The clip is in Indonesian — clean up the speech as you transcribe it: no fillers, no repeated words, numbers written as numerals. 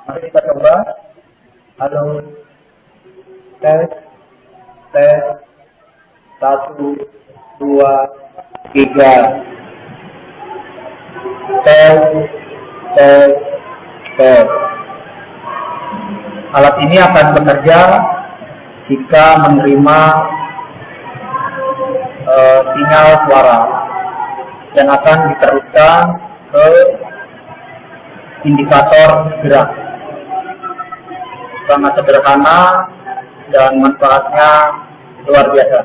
Mari kita coba. Halo. Tes. Tes. 1, 2, 3. Tes. Tes. Tes. Alat ini akan bekerja jika menerima sinyal suara dan akan diteruskan ke indikator gerak. Sangat sederhana dan manfaatnya luar biasa.